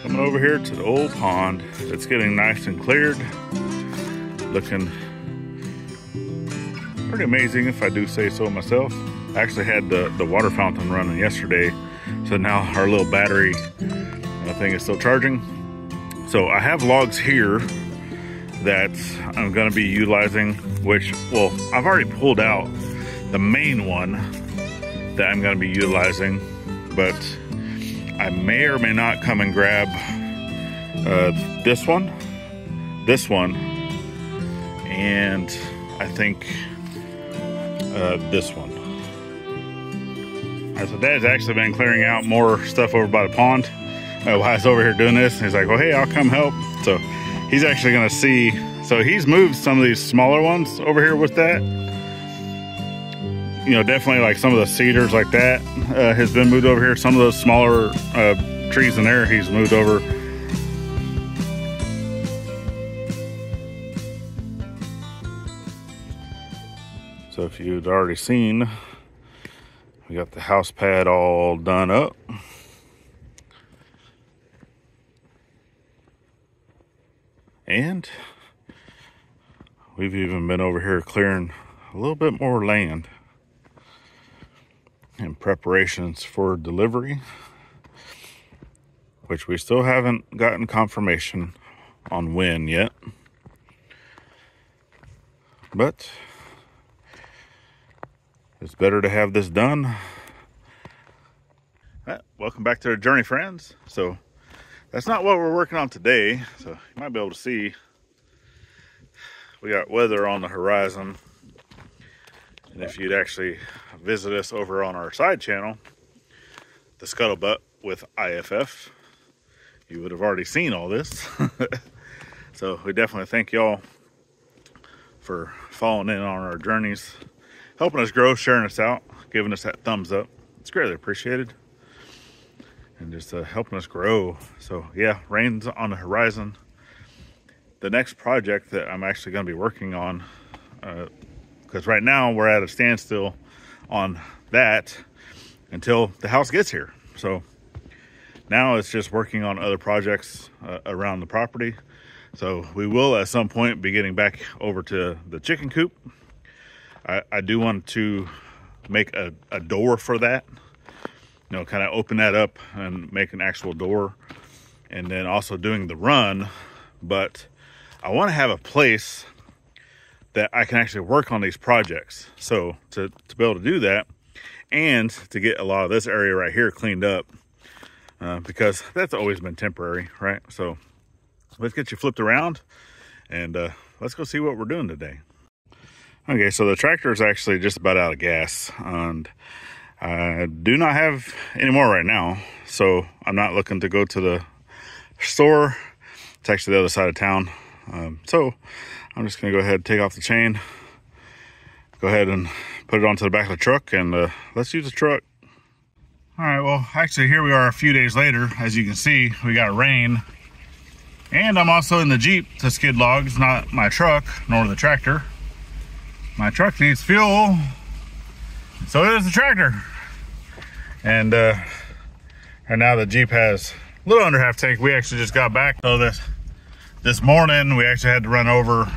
Coming over here to the old pond. It's getting nice and cleared. Looking pretty amazing, if I do say so myself. I actually had the water fountain running yesterday, so now our little battery thing is still charging. So I have logs here that I'm going to be utilizing, which, well, I've already pulled out the main one that I'm going to be utilizing, but I may or may not come and grab this one, and I think this one. All right, so Dad's actually been clearing out more stuff over by the pond while I was over here doing this. He's like, well, hey, I'll come help. So he's actually gonna see, so he's moved some of these smaller ones over here with that. You know, definitely like some of the cedars like that has been moved over here. Some of those smaller trees in there he's moved over. So if you'd already seen, we got the house pad all done up. And we've even been over here clearing a little bit more land in preparations for delivery, which we still haven't gotten confirmation on when yet. But it's better to have this done. All right, welcome back to our journey, friends. So that's not what we're working on today. So you might be able to see we got weather on the horizon. And if you'd actually visit us over on our side channel, the Scuttlebutt with IFF, you would have already seen all this. So we definitely thank y'all for following in on our journeys, helping us grow, sharing us out, giving us that thumbs up. It's greatly appreciated. And just helping us grow. So yeah, rain's on the horizon. The next project that I'm actually going to be working on, because right now we're at a standstill on that until the house gets here. So now it's just working on other projects around the property. So we will at some point be getting back over to the chicken coop. I do want to make a door for that. You know, kind of open that up and make an actual door, and then also doing the run. But I want to have a place that I can actually work on these projects. So to be able to do that, and to get a lot of this area right here cleaned up, because that's always been temporary, right? So let's get you flipped around, and let's go see what we're doing today. Okay, so the tractor is actually just about out of gas, and I do not have any more right now, so I'm not looking to go to the store. It's actually the other side of town. So I'm just going to go ahead and take off the chain, go ahead and put it onto the back of the truck, and let's use the truck. All right, well, actually here we are a few days later. As you can see, we got rain, and I'm also in the Jeep to skid logs, not my truck, nor the tractor. My truck needs fuel, so does the tractor. And right now the Jeep has a little under half tank. We actually just got back. So this morning we actually had to run over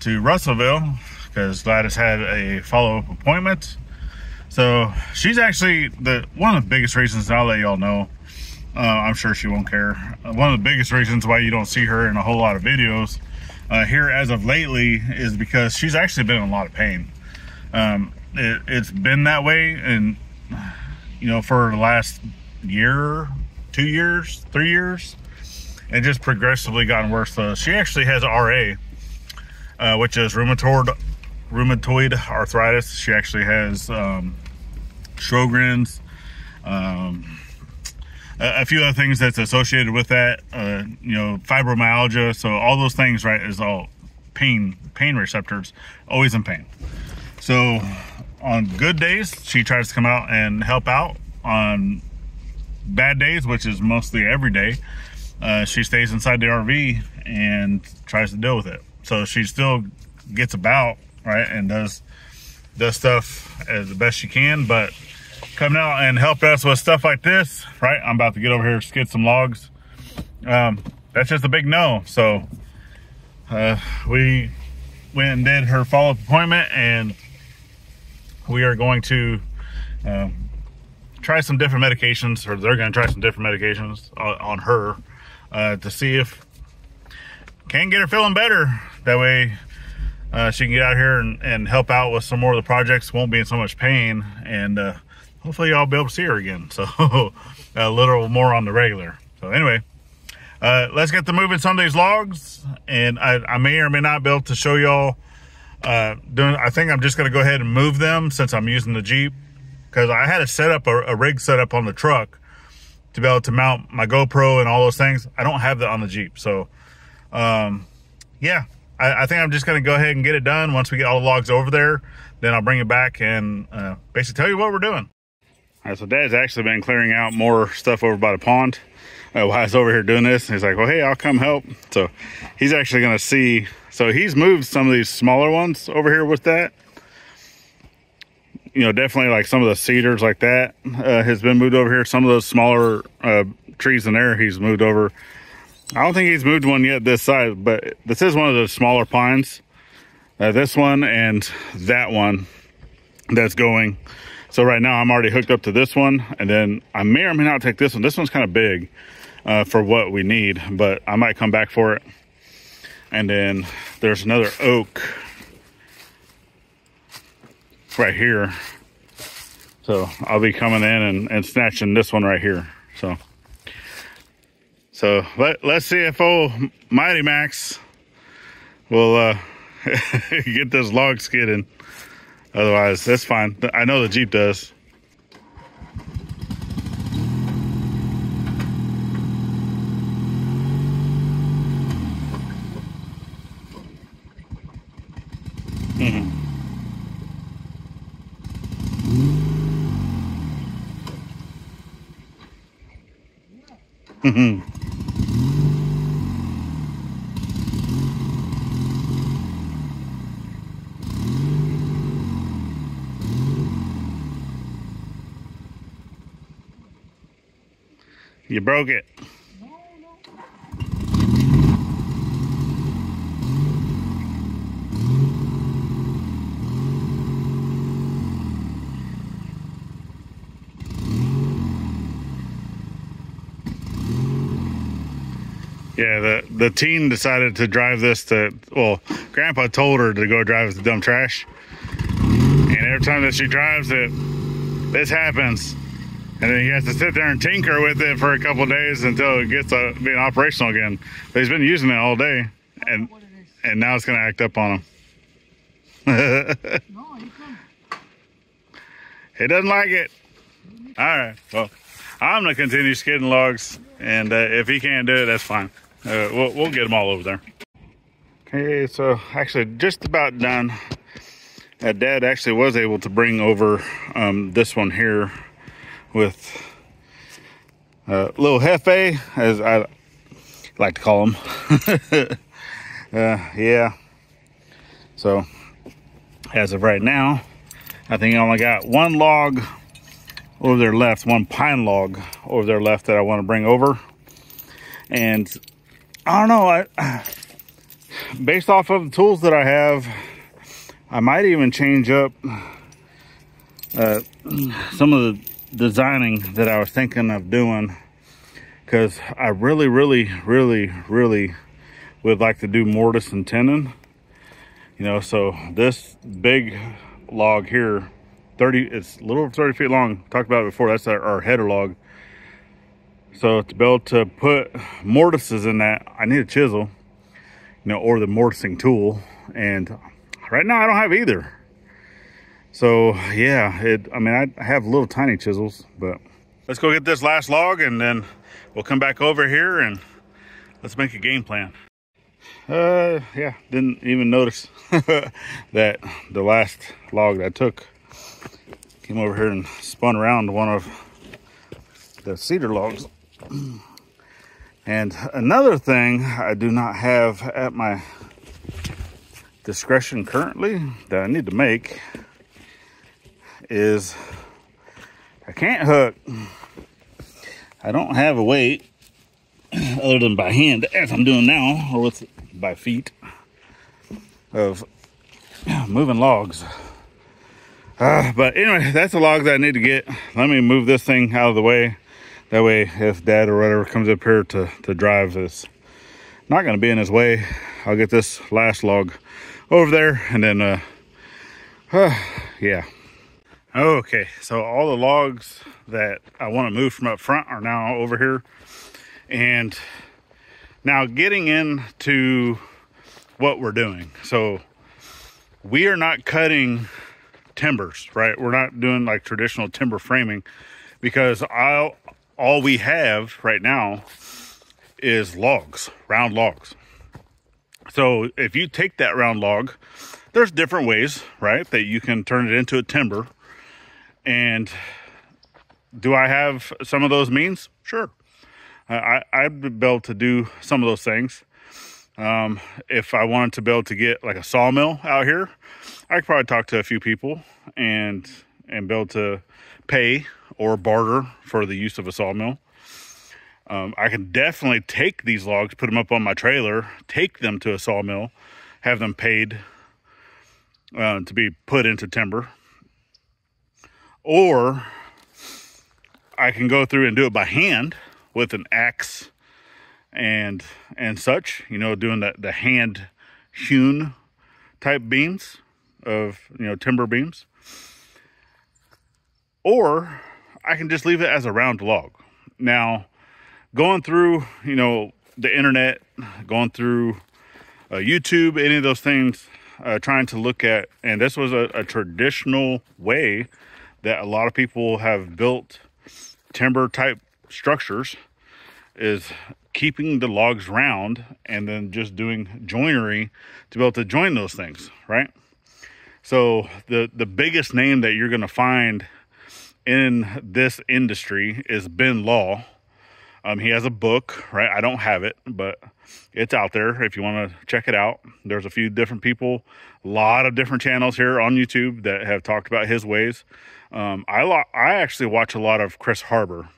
to Russellville because Gladys had a follow-up appointment. So she's actually one of the biggest reasons, and I'll let y'all know, I'm sure she won't care. One of the biggest reasons why you don't see her in a whole lot of videos here as of lately is because she's actually been in a lot of pain. It's been that way, and you know, for the last year, 2 years, 3 years, and just progressively gotten worse. So she actually has RA, which is rheumatoid arthritis. She actually has Sjogren's, a few other things that's associated with that, you know, fibromyalgia. So all those things, right, is all pain receptors, always in pain. So on good days, she tries to come out and help out. On bad days, which is mostly every day, she stays inside the RV and tries to deal with it. So she still gets about, right, and does stuff as the best she can, but coming out and helping us with stuff like this, right? I'm about to get over here, skid some logs. that's just a big no. So we went and did her follow-up appointment, and we are going to try some different medications, or they're going to try some different medications on her to see if can get her feeling better. That way she can get out here and help out with some more of the projects, won't be in so much pain, and hopefully y'all be able to see her again. So a little more on the regular. So anyway, let's get to moving some of these logs, and I may or may not be able to show y'all I think I'm just going to go ahead and move them since I'm using the Jeep, because I had to set up a rig set up on the truck to be able to mount my GoPro and all those things. I don't have that on the Jeep. So yeah, I think I'm just going to go ahead and get it done. Once we get all the logs over there, then I'll bring it back and basically tell you what we're doing. All right, so Dad's actually been clearing out more stuff over by the pond while I was over here doing this. And he's like, well, hey, I'll come help. So he's actually going to see. So he's moved some of these smaller ones over here with that. You know, definitely like some of the cedars like that has been moved over here. Some of those smaller trees in there he's moved over. I don't think he's moved one yet this side, but this is one of the smaller pines. This one and that one that's going. So right now I'm already hooked up to this one, and then I may or may not take this one. This one's kind of big for what we need, but I might come back for it. And then there's another oak right here. So I'll be coming in and snatching this one right here. So let's see if old Mighty Max will get this log skidding. Otherwise, that's fine. I know the Jeep does. You broke it. Yeah, the teen decided to drive this to, well, Grandpa told her to go drive it to dump trash. And every time that she drives it, this happens. And then he has to sit there and tinker with it for a couple of days until it gets being operational again. But he's been using it all day, and now it's going to act up on him. He doesn't like it. All right, well, I'm going to continue skidding logs, and if he can't do it, that's fine. We'll get them all over there. Okay, so actually just about done. Dad actually was able to bring over this one here with little Hefe, as I like to call him. Yeah. So as of right now, I think I only got one log over there left, one pine log over there left that I want to bring over. And I don't know, based off of the tools that I have, I might even change up some of the designing that I was thinking of doing, because I really would like to do mortise and tenon, you know. So this big log here, it's a little over 30 feet long, talked about it before, that's our header log. So to be able to put mortises in that, I need a chisel, you know, or the mortising tool, and right now I don't have either. So yeah, I mean, I have little tiny chisels, but let's go get this last log, and then we'll come back over here and let's make a game plan. Yeah, didn't even notice that the last log that I took came over here and spun around one of the cedar logs. And another thing I do not have at my discretion currently that I need to make is I can't hook. I don't have a weight other than by hand, as I'm doing now, or by feet, of moving logs. But anyway, that's the logs I need to get. Let me move this thing out of the way. That way, if Dad or whatever comes up here to drive, it's not going to be in his way. I'll get this last log over there, and then, yeah. Okay, so all the logs that I want to move from up front are now over here. And now getting into what we're doing. So we are not cutting timbers, right? We're not doing like traditional timber framing, because all we have right now is logs, round logs. So if you take that round log, there's different ways, right, that you can turn it into a timber. And do I have some of those means? Sure. I'd be able to do some of those things. If I wanted to be able to get like a sawmill out here, I could probably talk to a few people and be able to pay or barter for the use of a sawmill. I can definitely take these logs, put them up on my trailer, take them to a sawmill, have them paid to be put into timber. Or I can go through and do it by hand with an axe and such, you know, doing the hand hewn type beams of, you know, timber beams. Or I can just leave it as a round log. Now, going through, you know, the internet, going through YouTube, any of those things, trying to look at, and this was a traditional way that a lot of people have built timber type structures, is keeping the logs round and then just doing joinery to be able to join those things, right? So the biggest name that you're going to find in this industry is Ben Law. He has a book, right? I don't have it, but it's out there if you want to check it out. There's a few different people, a lot of different channels here on YouTube that have talked about his ways. I actually watch a lot of Chris Harbor.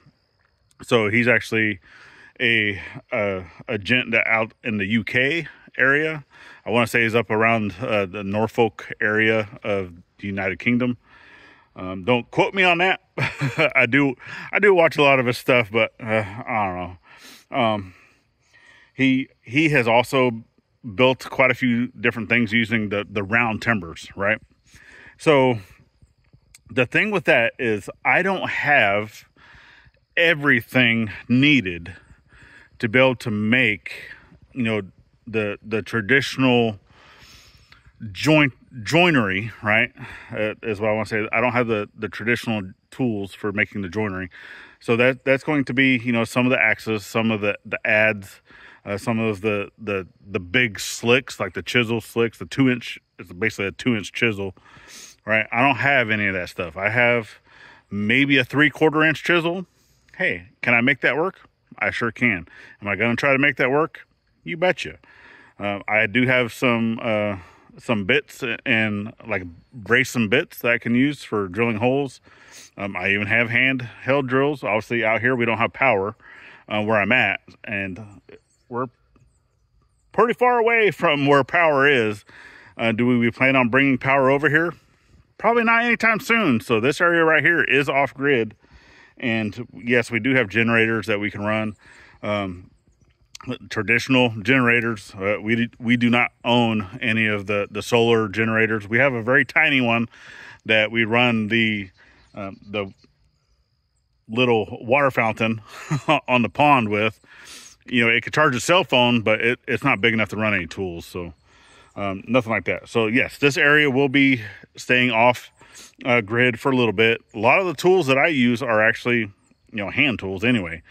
So he's actually a gent that out in the UK area. I want to say he's up around the Norfolk area of the United Kingdom. Don't quote me on that. I do watch a lot of his stuff, but I don't know. He has also built quite a few different things using the round timbers, right? So the thing with that is I don't have everything needed to be able to make, you know, the traditional joinery, right? Is what I want to say. I don't have the traditional tools for making the joinery. So that's going to be, you know, some of the axes, some of the adze, some of the big slicks, like the chisel slicks, the 2-inch, it's basically a 2-inch chisel, right? I don't have any of that stuff. I have maybe a 3/4 inch chisel. Hey, can I make that work? I sure can. Am I going to try to make that work? You betcha. I do have some bits and like brace bits that I can use for drilling holes. I even have handheld drills. Obviously out here we don't have power where I'm at, and we're pretty far away from where power is. Do we plan on bringing power over here? Probably not anytime soon. So this area right here is off grid, and yes, we do have generators that we can run. Traditional generators. We do not own any of the solar generators. We have a very tiny one that we run the little water fountain on the pond with. You know, it could charge a cell phone, but it's not big enough to run any tools. So nothing like that. So yes, this area will be staying off grid for a little bit. A lot of the tools that I use are actually, you know, hand tools anyway.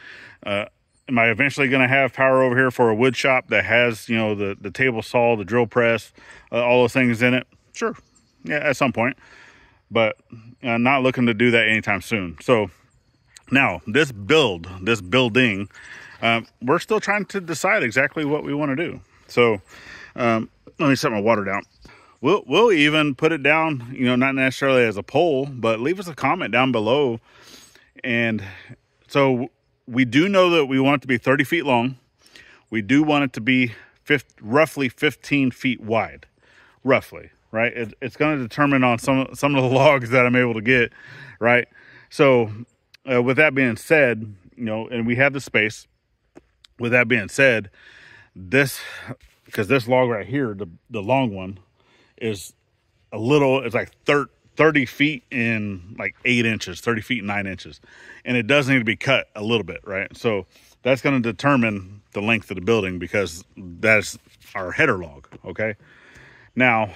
Am I eventually going to have power over here for a wood shop that has, you know, the table saw, the drill press, all those things in it? Sure. Yeah, at some point. But not looking to do that anytime soon. So now this building, we're still trying to decide exactly what we want to do. So let me set my water down. We'll even put it down, you know, not necessarily as a poll, but leave us a comment down below. And so we do know that we want it to be 30 feet long. We do want it to be roughly 15 feet wide, roughly, right? It's going to determine on some of the logs that I'm able to get, right? So with that being said, you know, and we have the space. With that being said, because this log right here, the long one, is it's like 30 feet in like 8 inches, 30 feet and 9 inches. And it does need to be cut a little bit, right? So that's going to determine the length of the building, because that's our header log, okay? Now,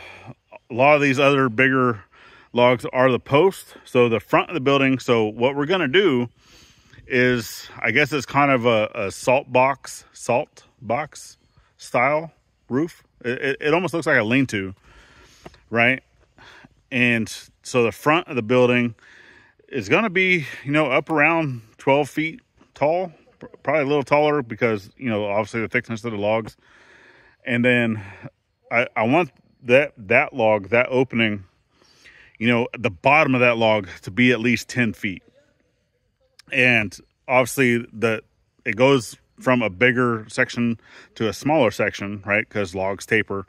a lot of these other bigger logs are the posts. So the front of the building, so what we're going to do is, I guess it's kind of a salt box style roof. It almost looks like a lean-to, right? And so the front of the building is going to be, you know, up around 12 feet tall, probably a little taller, because, you know, obviously the thickness of the logs. And then I want that log, that opening, you know, the bottom of that log to be at least 10 feet. And obviously it goes from a bigger section to a smaller section, right? Because logs taper.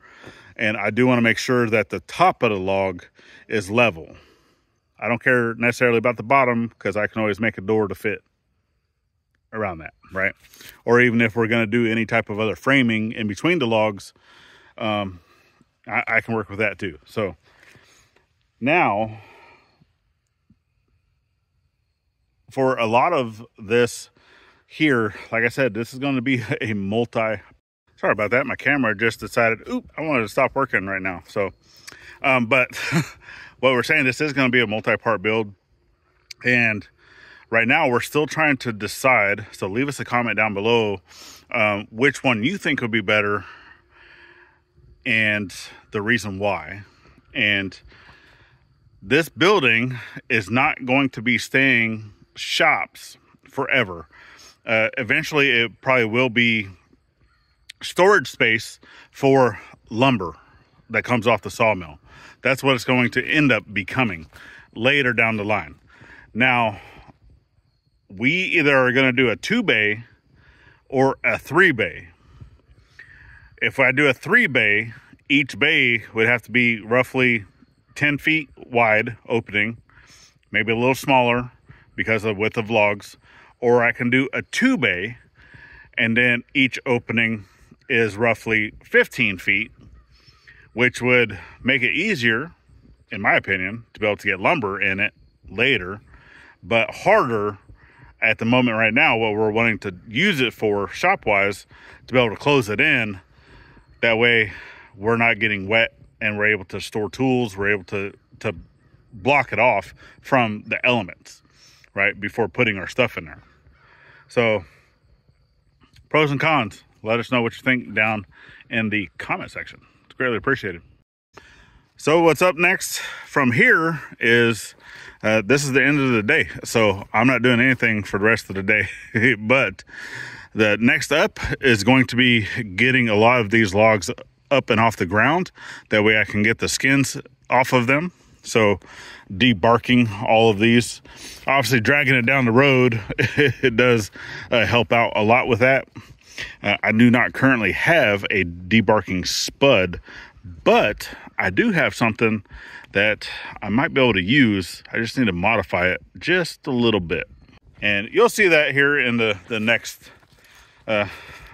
And I do want to make sure that the top of the log is level. I don't care necessarily about the bottom, because I can always make a door to fit around that, right? Or even if we're going to do any type of other framing in between the logs, I can work with that too. So now, for a lot of this here, like I said, this is going to be a sorry about that. My camera just decided, I wanted to stop working right now. So, but what we're saying, this is going to be a multi-part build. And right now we're still trying to decide. So leave us a comment down below, which one you think would be better and the reason why. And this building is not going to be staying shops forever. Eventually it probably will be storage space for lumber that comes off the sawmill. That's what it's going to end up becoming later down the line. Now, we either are going to do a 2-bay or a 3-bay. If I do a 3-bay, each bay would have to be roughly 10 feet wide opening, maybe a little smaller because of the width of logs. Or I can do a 2-bay, and then each opening is roughly 15 feet, which would make it easier, in my opinion, to be able to get lumber in it later, but harder at the moment right now, what we're wanting to use it for shop-wise, to be able to close it in. That way we're not getting wet, and we're able to store tools. We're able to block it off from the elements, right, before putting our stuff in there. So, pros and cons. Let us know what you think down in the comment section. It's greatly appreciated. So what's up next from here is, this is the end of the day. So I'm not doing anything for the rest of the day. But the next up is going to be getting a lot of these logs up and off the ground. That way I can get the skins off of them. So debarking all of these, obviously dragging it down the road, it does help out a lot with that. I do not currently have a debarking spud, but I do have something that I might be able to use. I just need to modify it just a little bit. And you'll see that here in the next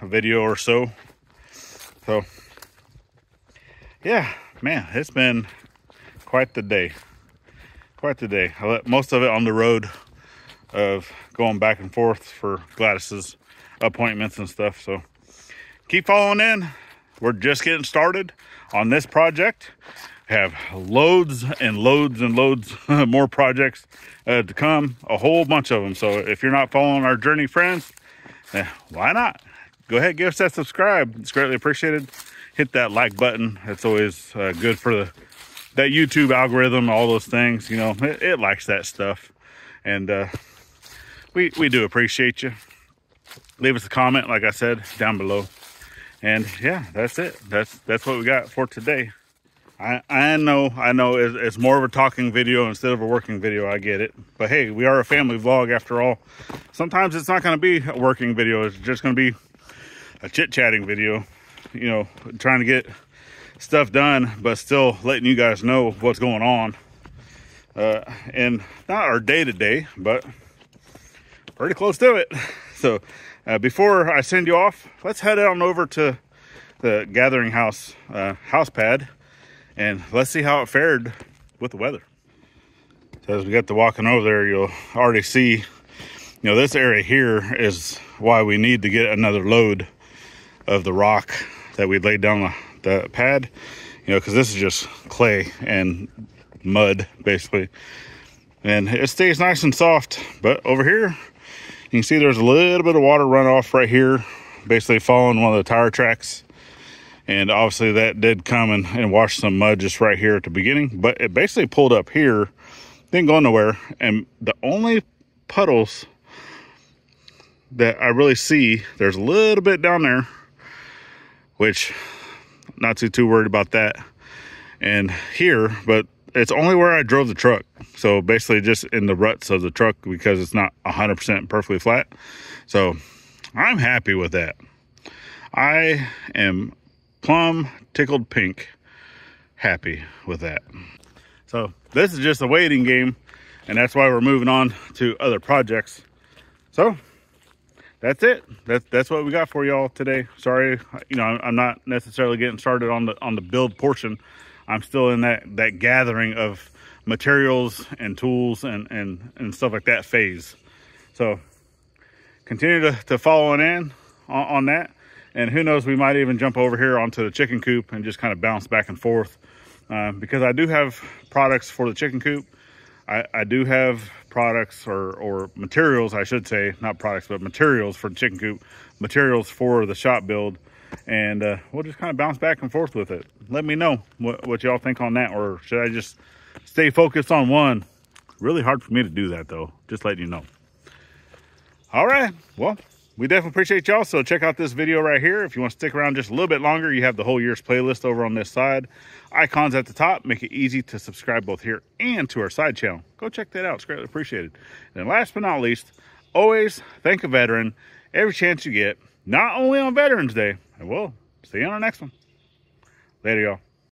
video or so. So, yeah, man, it's been quite the day. Quite the day. I let most of it on the road of going back and forth for Gladys's appointments and stuff. So keep following in. We're just getting started on this project. Have loads and loads and loads more projects to come, a whole bunch of them. So if you're not following our journey, friends, why not? Go ahead, give us that subscribe. It's greatly appreciated. Hit that like button. It's always good for that YouTube algorithm, all those things. You know, it likes that stuff. And we do appreciate you. Leave us a comment, like I said, down below. And yeah, that's it. That's what we got for today. I know it's more of a talking video instead of a working video. I get it. But hey, we are a family vlog after all. Sometimes it's not going to be a working video. It's just going to be a chit-chatting video. You know, trying to get stuff done, but still letting you guys know what's going on. And not our day-to-day, but pretty close to it. So before I send you off, let's head on over to the gathering house pad, and let's see how it fared with the weather. So as we get to walking over there, you'll already see, you know, this area here is why we need to get another load of the rock that we laid down the pad, you know, because this is just clay and mud basically, and it stays nice and soft. But over here you can see there's a little bit of water runoff right here, basically following one of the tire tracks. And obviously that did come and wash some mud just right here at the beginning, but it basically pulled up here, didn't go nowhere. And the only puddles that I really see, there's a little bit down there, which not too worried about that. And here, but it's only where I drove the truck. So basically just in the ruts of the truck, because it's not 100% perfectly flat. So I'm happy with that. I am plum tickled pink happy with that. So this is just a waiting game, and that's why we're moving on to other projects. So that's it. That's what we got for y'all today. Sorry, you know, I'm not necessarily getting started on the build portion. I'm still in that gathering of materials and tools and stuff like that phase. So continue to follow in on that. And who knows, we might even jump over here onto the chicken coop and just kind of bounce back and forth. Because I do have products for the chicken coop. I do have products or materials, I should say, not products, but materials for the chicken coop, materials for the shop build. And we'll just kind of bounce back and forth with it. Let me know what y'all think on that, or should I just stay focused on one? Really hard for me to do that though, just letting you know. All right, well, we definitely appreciate y'all. So check out this video right here. If you want to stick around just a little bit longer, you have the whole year's playlist over on this side. Icons at the top make it easy to subscribe both here and to our side channel. Go check that out. It's greatly appreciated. And last but not least, always thank a veteran every chance you get, not only on Veterans Day. And we'll see you on our next one. Later, y'all.